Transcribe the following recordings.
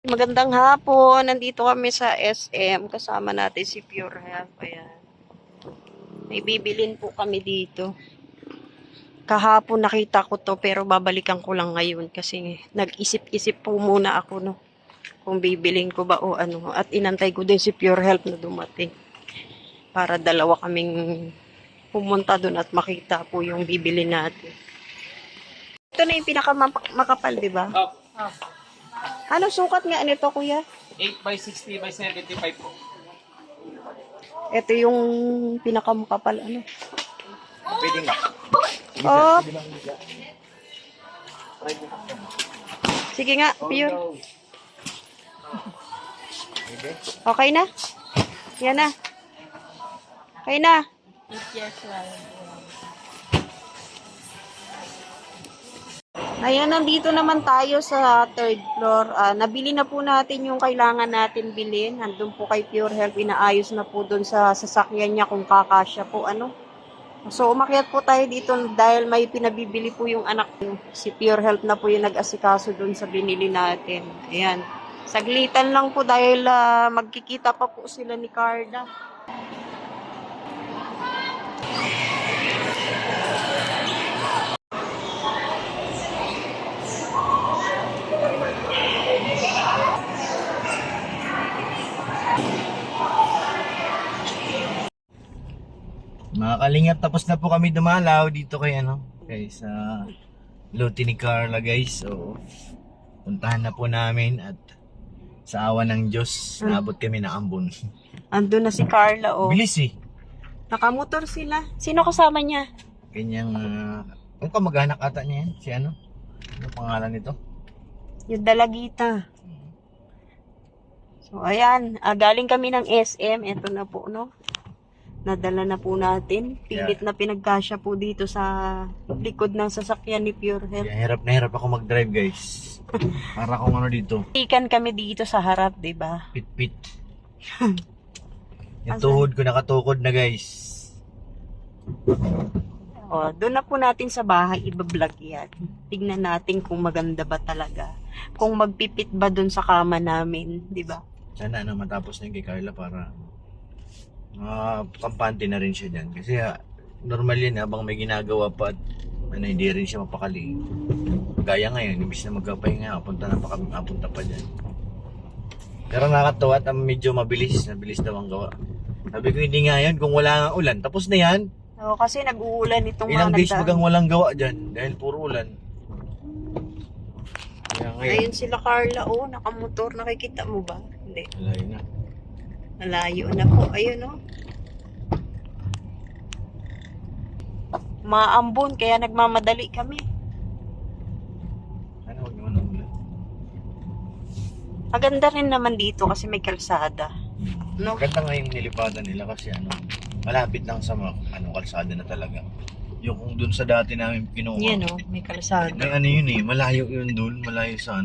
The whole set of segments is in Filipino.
Magandang hapon. Nandito kami sa SM. Kasama natin si Pure Health. Ayan. May bibilin po kami dito. Kahapon nakita ko to pero babalikan ko lang ngayon kasi nag-isip-isip po muna ako no kung bibilin ko ba o ano. At inantay ko din si Pure Health na dumating. Para dalawa kaming pumunta doon at makita po yung bibili natin. Ito na yung pinakamakapal, di ba? Oh, Ano sukat nga nito, kuya? 8 by 60 by 75 po. Ito yung pinakamakapal, ano? Pwede nga. Oh. Sige nga, Pure. Okay na? Yan na. Okay na. Ayan, nandito naman tayo sa third floor. Nabili na po natin yung kailangan natin bilhin. Nandun po kay Pure Health. Inaayos na po dun sa sasakyan niya kung kakasya po ano. So, umakyat po tayo dito dahil may pinabibili po yung anak niyo. Si Pure Health na po yung nag-asikaso dun sa binili natin. Ayan. Saglitan lang po dahil magkikita pa po sila ni Carla. Mga kalingap, tapos na po kami dumalaw dito kay sa lote ni Carla guys. So, puntahan na po namin at sa awa ng Diyos, naabot kami na Ambon. Andun na si Carla, oh. Bilis eh. Nakamotor sila. Sino kasama niya? Kanyang, kung kamag-anak ata niya yan, si ano pangalan nito? Yung Dalagita. So, ayan. Galing kami ng SM. Ito na po, no? Nadala na po natin. Pilit na pinagkasya po dito sa likod ng sasakyan ni Pure Health. Yeah, na hirap ako mag-drive guys. Para akong dito, Ikan kami dito sa harap, di ba? pit-pit. Yung tuhod ko nakatukod na guys. O, doon na po natin sa bahay ibablog yan. Tignan natin kung maganda ba talaga. Kung magpipit ba doon sa kama namin, di ba? Sana matapos na yung kay Carla para kampante na rin siya dyan. Kasi normal yan habang may ginagawa pa at hindi rin siya mapakali. Gaya ngayon, imbis na magkapahinga, apunta pa dyan. Pero nakakatawa at medyo mabilis daw ang gawa. Sabi ko hindi nga yan, kung wala nga ulan, tapos na yan. O, kasi nag-uulan itong Ilang mga days nagdaan. bagang walang gawa dyan dahil puro ulan. Kaya ngayon, Ayun sila Carla, oh, nakamotor. Nakikita mo ba? Hindi. malayo na. Malayo na po. Ayun, oh. Maambon, kaya nagmamadali kami. Sana huwag naman ang ulan. Maganda rin naman dito kasi may kalsada. No? Ganda nga yung nilipatan nila kasi malapit lang sa kalsada na talaga. Yung kung dun sa dati namin kinuha. Yan, oh, may kalsada. May yun eh, malayo yun dun, malayo sa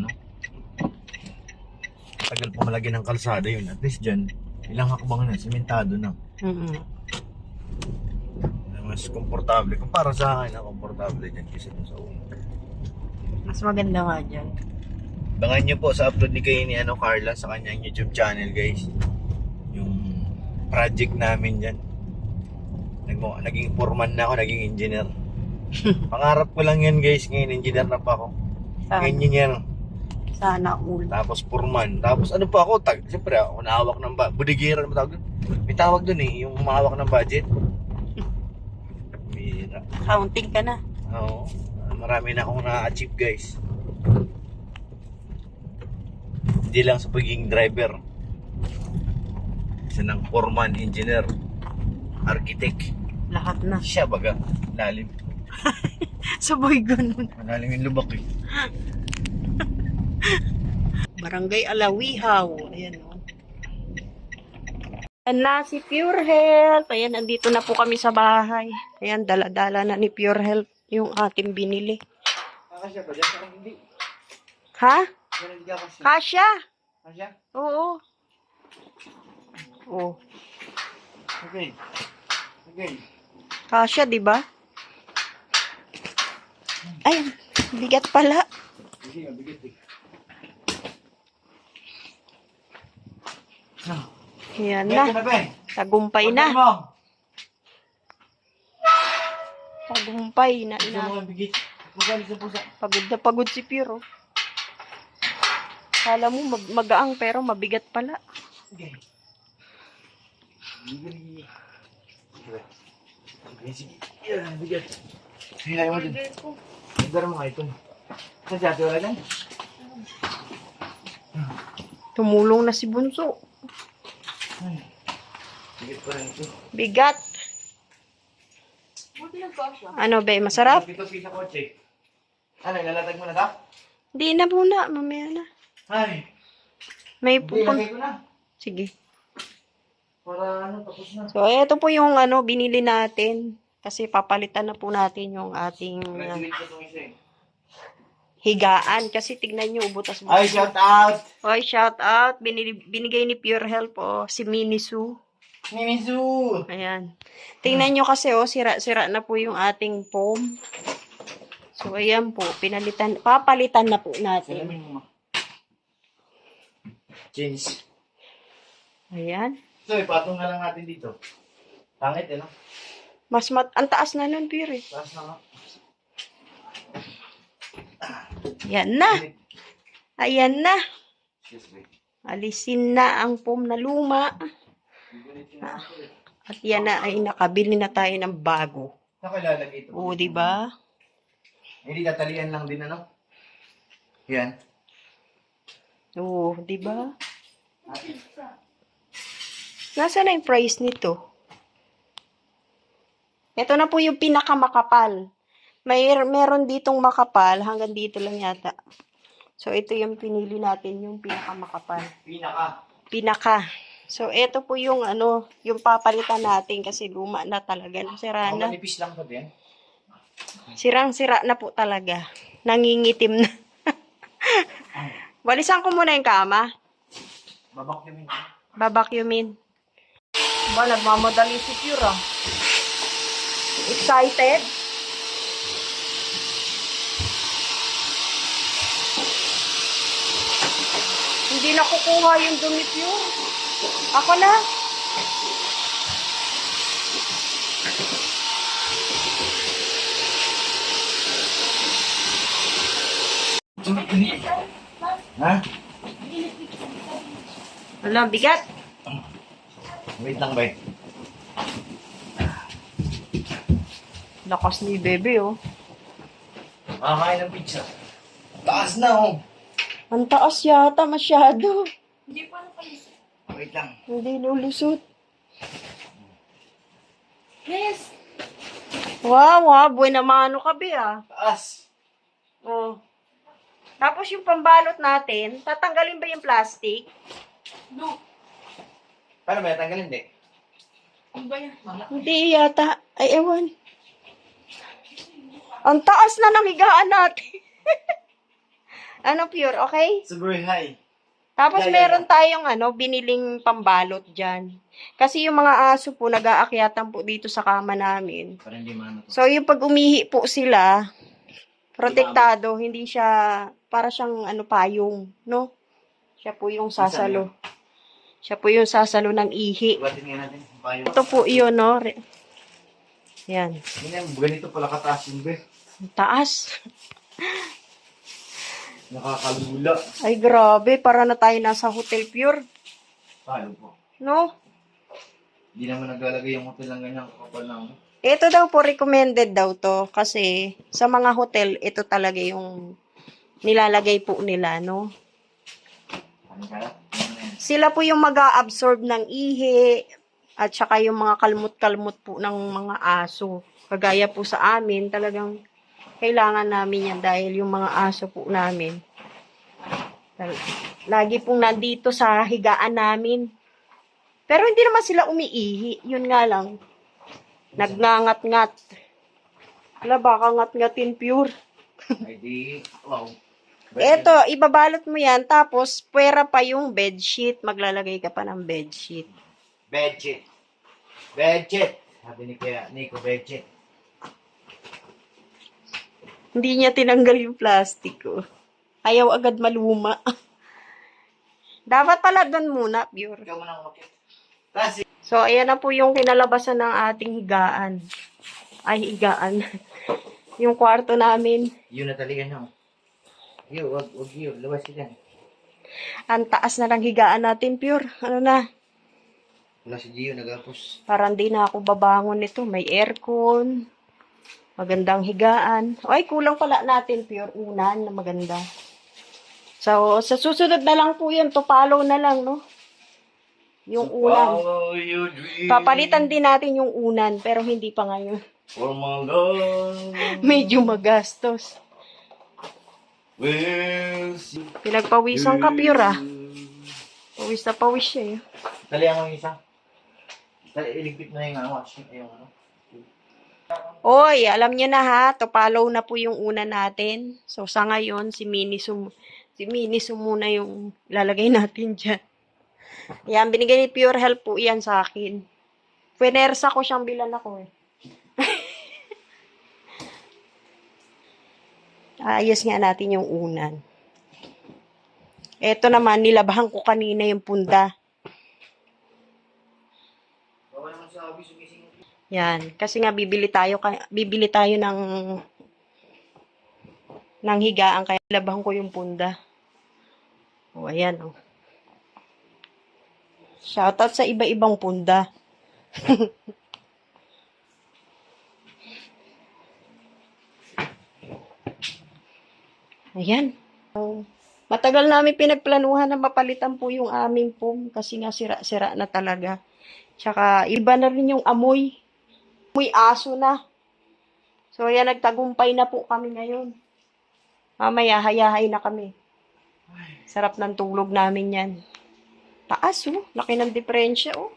tagal pa malagyan ng kalsada yun. At least dyan, ilang hakbang na, simentado na. Mas komportable. Kung para sa akin, komportable dyan kasi dun sa una. Mas maganda nga dyan. Bangan nyo po sa upload ni Carla sa kanyang YouTube channel guys. Yung project namin dyan. Naging foreman na ako, naging engineer. Pangarap ko lang yan guys, ngayon engineer na pa ako. Engineer. Sana all. Tapos foreman. Tapos ano pa ako, siyempre ako nahawak ng budigira na tawag doon. May tawag doon eh, yung mahawak ng budget. Mira. Counting ka na. Oo. Marami na akong na-achieve guys. Hindi lang sa pagiging driver. Isa ng foreman, engineer, architect. Lahat na. Siya baga, lalim. Sabay ganun. Malalim yung lubak eh. Barangay Alawihaw. Ayan, oh. Ayan na si Pure Health. Ayan, nandito na po kami sa bahay. Ayan, dala-dala na ni Pure Health yung ating binili. Kasya ba dyan? Parang hindi. Ha? Parang hindi kasya. Kasya? Kasya? Oo. Oh. Okay. Okay. Kasya, di ba? Ay, bigat pala. Sige, bigat eh. Yan Ito na. na, be. Tagumpay Order na. mo. Tagumpay na. Ito mo ang bigit. Magkano sa pusa? Pagod na pagod si Piro. Kala mo magaang pero mabigat pala. Okay. Sige. Sige. Yan, bigyan. Hinay mo din. Order mo nga ito. Saan si ate wala dyan? Tumulong na si Bunso. Ay. Bigit pa rin ito. Bigat. Ano ba, masarap? Ito pisa kotse. Ano, ilalatag mo na ka? Hindi na muna, mamaya na. Ay. May Hindi, pupun. lagay ko na. Sige. Para ano, tapos na. So, ito po yung binili natin. Kasi papalitan na po natin yung ating Graduate ko itong isa eh. higaan. Kasi tignan nyo, butas mo. Ay, shout out! Hoy, shout out. Binigay ni Pure Health si Minisu. Mimizu! Ayan. Tingnan nyo kasi, sira-sira na po yung ating foam. So, ayan po. Papalitan na po natin. Salamin mo ma. Change. Ayan. So, ipatong na lang natin dito. Pangit eh, no? Ang taas na nun, Pure. Taas na nga. Ayan na. Ayan na. Excuse me. Alisin na ang foam na luma. At yan na ay nakabili na tayo ng bago. Saan ko ilalagay ito? Oo, di ba? Hindi tatalian lang din, ano? Yan. Oo, di ba? Nasaan na yung price nito? Ito na po yung pinakamakapal. Meron ditong makapal, hanggang dito lang yata. So, ito yung pinili natin, yung pinakamakapal. Pinaka. So, ito po yung yung papalitan natin kasi luma na talaga. Sira Ang na. manipis lang po din. Sirang-sira na po talaga. Nangingitim na. Walisan ko muna yung kama. Babakyumin. Babakyumin. Ba, nagmamadali si Pure ah. Excited? Hindi na kukuha yung dumi, Pure. Ako na. Ha? Wala, bigat. Wait lang, bay. Lakas ni Bebe, oh. Makakain ng pizza. Taas na, oh. Ang taas yata, masyado. Wait lang. Hindi lulusot. Yes. Wow, ha? Buena mano ka, Be, ah. Taas. Oh. Tapos yung pambalot natin, tatanggalin ba yung plastic? No. Paano ba? Tanggalin, di? Ano ba yan? Hindi yata. Ay, ewan. Ang taas na ng higaan natin. Ano, Pure, okay? Super high. Tapos Yeah, meron tayong biniling pambalot dyan. Kasi yung mga aso po, nag-aakyatan po dito sa kama namin. Parang hindi mano to. So, yung pag umihi po sila, protektado, hindi siya, para siyang payong, no? Siya po yung sasalo. Siya po yung sasalo ng ihi. Batin nga natin. Payo. Ito po yun, no? Yan. Ganito pala kataas yung be. Ang taas. Nakakalula. Ay, grabe. Para na tayo nasa Hotel Pure. Payo po. No? Hindi naman naglalagay yung hotel ng ganyang kakapal lang. Ito daw po, recommended daw to. Kasi sa mga hotel, ito talaga yung nilalagay po nila, no? Ano kaya? Ano na yan? Sila po yung mag-a-absorb ng ihi at saka yung mga kalmot-kalmot po ng mga aso. Kagaya po sa amin, talagang kailangan namin yan dahil yung mga aso po namin lagi pong nandito sa higaan namin. Pero hindi naman sila umiihi. Yun nga lang. Nagngangat-ngat. Wala, baka ngat-ngatin Pure. Ay di, wow. Eto, ibabalot mo yan, tapos puwera pa yung bedsheet. Maglalagay ka pa ng bedsheet. Bedsheet. Bedsheet. Sabi ni Kuya Nico, bedsheet. Hindi niya tinanggal yung plastic ko. Ayaw agad maluma. Dapat pala doon muna, pure. Ikaw mo nang umakit. Tapos, So, ayan na po yung kinalabasan ng ating higaan. Ay, higaan. Yung kwarto namin. yun nataligan na. Yun, wag yun. Labas ka dyan. Ang taas na lang higaan natin, pure. Ano na? Wala si Gio, nagapos. Parang di na ako babangon nito. May aircon. Magandang higaan. Ay, kulang pala natin, pure. Unan na maganda. So, sa susunod na lang po yun. To follow na lang, no? Yung unan. Follow your dream. Papalitan din natin yung unan, pero hindi pa ngayon. For my love. Medyo magastos. Will see Pinagpawisan ka, pure, ah. Pawis na pawis siya, eh. Talihan mo yung isa. Iligpit mo na yung ano. Yung ano. Oy, alam niyo na ha, to follow na po yung una natin. So, sa ngayon, si Miniso muna yung lalagay natin dyan. Yan, binigay ni Pure Health po yan sa akin. Pinersa ko siyang bilan ako eh. Ayos nga natin yung unan. Eto naman, nilabahan ko kanina yung punda. Bawal naman sa hobby, sumisingit. Yan, kasi nga bibili tayo ng higaan kaya nilabahan ko yung punda. O, ayan o. Shoutout sa iba-ibang punda. Ayan. Matagal namin pinagplanuhan na mapalitan po yung aming foam kasi nga sira-sira na talaga. Tsaka iba na rin yung amoy. Amoy aso na. So ayan, nagtagumpay na po kami ngayon. Mamaya, hayahay na kami. Sarap ng tulog namin yan. Taas oh, laki ng diferensya oh.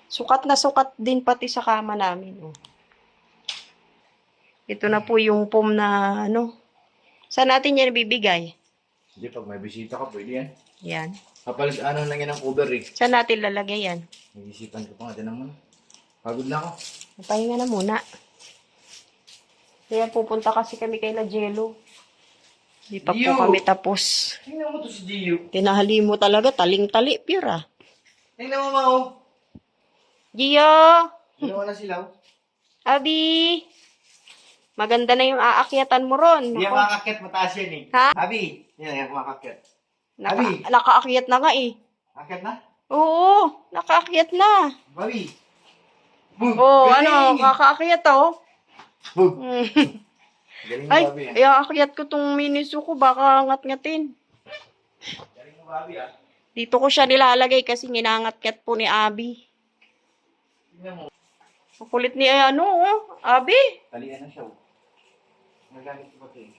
Sukat na sukat din pati sa kama namin oh. Ito na po yung foam na ano. Saan natin yan bibigay? Hindi, pag may bisita ka, pwede yan. Yan. Kapalit ano lang yan ang cover eh. Saan natin lalagay yan? Nag-isipan ko pa nga din naman. Pagod na ako. Pahinga na muna. Kaya pupunta kasi kami kay La Jello. Di pa po Gio! kami tapos. Tingnan mo to si Gio. Tinahali mo talaga, taling-tali, pure ah. Tingnan mo Mao. Gio! Ginawa na sila. Abi! Maganda na yung aakyatan mo ron. Hindi yan makakakit, mataas yan eh. Ha? Abi! Yan, yan makakakit. Abi! Nakaakyat na nga eh. Akit na? Oo, nakaakyat na. Abi! Boom! Oo, Galing! ano, kakaakyat oh. Boom! Mm. Galing mo, Ay, Babi ah. iaakyat ko tong miniso ko, baka ngat-ngatin. Galing mo, Babi ah. Dito ko siya nilalagay kasi ginangat-kat po ni Abi. Tingnan mo. Kukulit ni ano, oh, Abi. Talian na siya oh. Nagamit ko ba ito eh?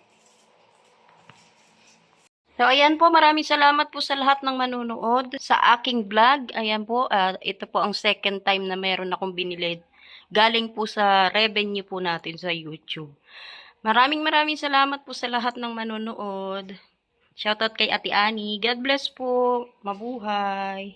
So, ayan po, maraming salamat po sa lahat ng manunood sa aking vlog. Ayan po, ito po ang second time na meron akong binili. Galing po sa revenue po natin sa YouTube. Maraming salamat po sa lahat ng manunood. Shoutout kay Ate Ani. God bless po. Mabuhay.